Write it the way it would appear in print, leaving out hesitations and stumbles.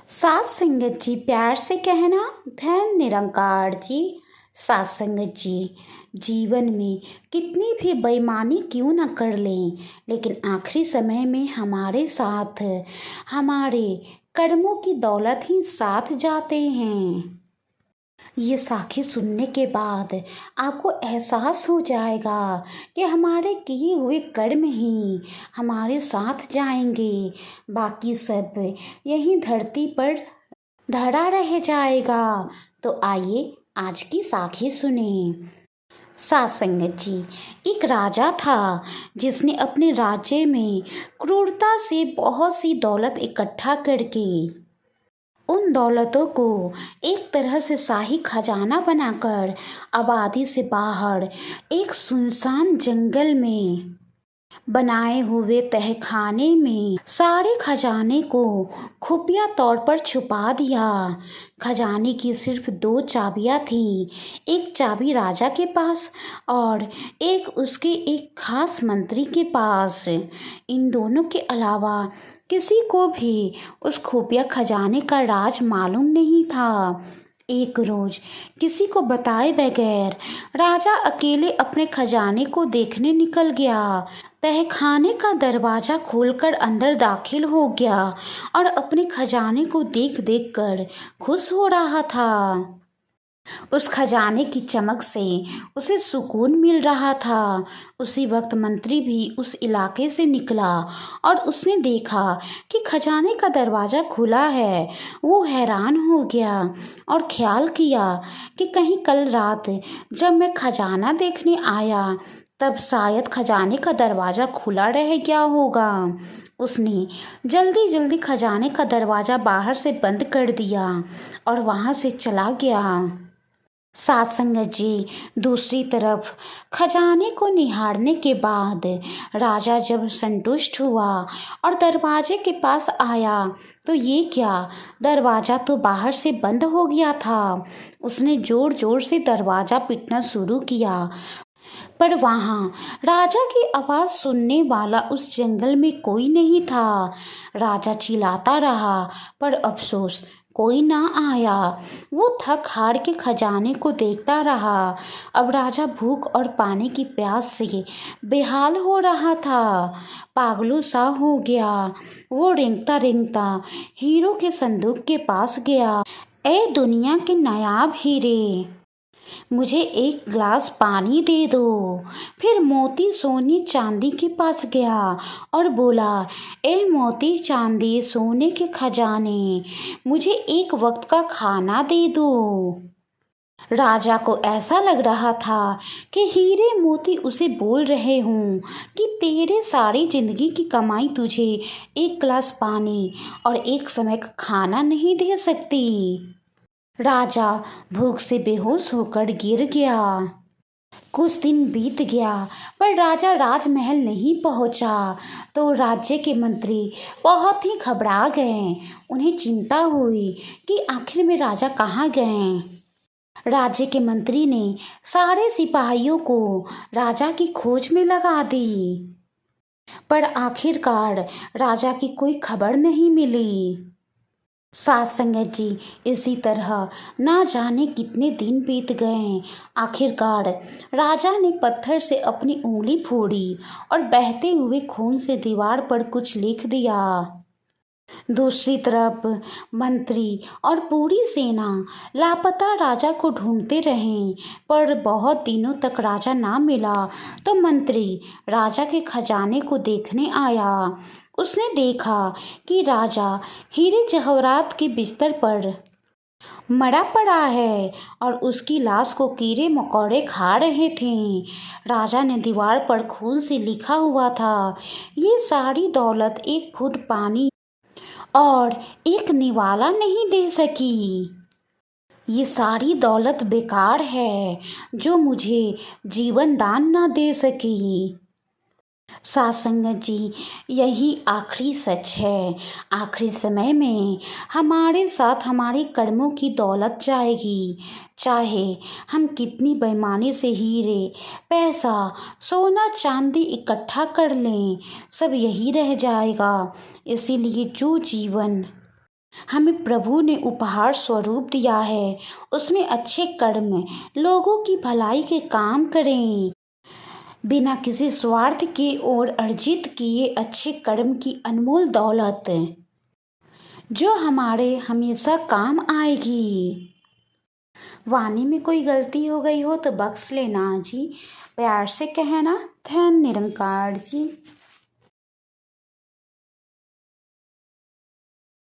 सात संगत जी, प्यार से कहना। धन निरंकार जी। सात संगत जी, जीवन में कितनी भी बेईमानी क्यों न कर लें, लेकिन आखिरी समय में हमारे साथ हमारे कर्मों की दौलत ही साथ जाते हैं। ये साखी सुनने के बाद आपको एहसास हो जाएगा कि हमारे किए हुए कर्म ही हमारे साथ जाएंगे, बाकी सब यहीं धरती पर धरा रह जाएगा। तो आइए आज की साखी सुने। सात संगत जी, एक राजा था जिसने अपने राज्य में क्रूरता से बहुत सी दौलत इकट्ठा करके उन दौलतों को एक तरह से शाही खजाना बनाकर आबादी से बाहर एक सुनसान जंगल में बनाए हुए तहखाने में सारे खजाने को खुफिया तौर पर छुपा दिया। खजाने की सिर्फ दो चाबियां थी, एक चाबी राजा के पास और एक उसके एक खास मंत्री के पास। इन दोनों के अलावा किसी को भी उस खुफिया खजाने का राज मालूम नहीं था। एक रोज किसी को बताए बगैर राजा अकेले अपने खजाने को देखने निकल गया। तहखाने का दरवाजा खोलकर अंदर दाखिल हो गया और अपने खजाने को देख देख कर खुश हो रहा था। उस खजाने की चमक से उसे सुकून मिल रहा था। उसी वक्त मंत्री भी उस इलाके से निकला और उसने देखा कि खजाने का दरवाज़ा खुला है। वो हैरान हो गया और ख्याल किया कि कहीं कल रात जब मैं खजाना देखने आया तब शायद खजाने का दरवाज़ा खुला रह गया होगा। उसने जल्दी जल्दी खजाने का दरवाज़ा बाहर से बंद कर दिया और वहाँ से चला गया। सात संगत जी, दूसरी तरफ खजाने को निहारने के बाद राजा जब संतुष्ट हुआ और दरवाजे के पास आया तो ये क्या, दरवाज़ा तो बाहर से बंद हो गया था। उसने जोर जोर से दरवाज़ा पीटना शुरू किया, पर वहाँ राजा की आवाज़ सुनने वाला उस जंगल में कोई नहीं था। राजा चिल्लाता रहा पर अफसोस कोई ना आया। वो थक हार के खजाने को देखता रहा। अब राजा भूख और पानी की प्यास से बेहाल हो रहा था, पागलों सा हो गया। वो रेंगता रेंगता हीरो के संदूक के पास गया। ए दुनिया के नायाब हीरे, मुझे एक गिलास पानी दे दो। फिर मोती सोने चांदी के पास गया और बोला, ए मोती चांदी सोने के खजाने, मुझे एक वक्त का खाना दे दो। राजा को ऐसा लग रहा था कि हीरे मोती उसे बोल रहे हों कि तेरे सारी जिंदगी की कमाई तुझे एक गिलास पानी और एक समय का खाना नहीं दे सकती। राजा भूख से बेहोश होकर गिर गया। कुछ दिन बीत गया पर राजा राजमहल नहीं पहुंचा तो राज्य के मंत्री बहुत ही घबरा गए। उन्हें चिंता हुई कि आखिर में राजा कहाँ गए। राज्य के मंत्री ने सारे सिपाहियों को राजा की खोज में लगा दी, पर आखिरकार राजा की कोई खबर नहीं मिली। सात संगत जी, इसी तरह ना जाने कितने दिन बीत गए। आखिरकार राजा ने पत्थर से अपनी उंगली फोड़ी और बहते हुए खून से दीवार पर कुछ लिख दिया। दूसरी तरफ मंत्री और पूरी सेना लापता राजा को ढूंढते रहे, पर बहुत दिनों तक राजा ना मिला। तो मंत्री राजा के खजाने को देखने आया। उसने देखा कि राजा हीरे जवाहरात के बिस्तर पर मरा पड़ा है और उसकी लाश को कीड़े मकोड़े खा रहे थे। राजा ने दीवार पर खून से लिखा हुआ था, ये सारी दौलत एक घूंट पानी और एक निवाला नहीं दे सकी। ये सारी दौलत बेकार है जो मुझे जीवन दान न दे सकी। सात संगत जी, यही आखिरी सच है। आखिरी समय में हमारे साथ हमारे कर्मों की दौलत जाएगी। चाहे हम कितनी बेईमानी से हीरे पैसा सोना चांदी इकट्ठा कर लें, सब यही रह जाएगा। इसीलिए जो जीवन हमें प्रभु ने उपहार स्वरूप दिया है, उसमें अच्छे कर्म, लोगों की भलाई के काम करें। बिना किसी स्वार्थ के और अर्जित किए अच्छे कर्म की अनमोल दौलत जो हमारे हमेशा काम आएगी। वाणी में कोई गलती हो गई हो तो बख्श लेना जी। प्यार से कहना, धन्य निरंकार जी।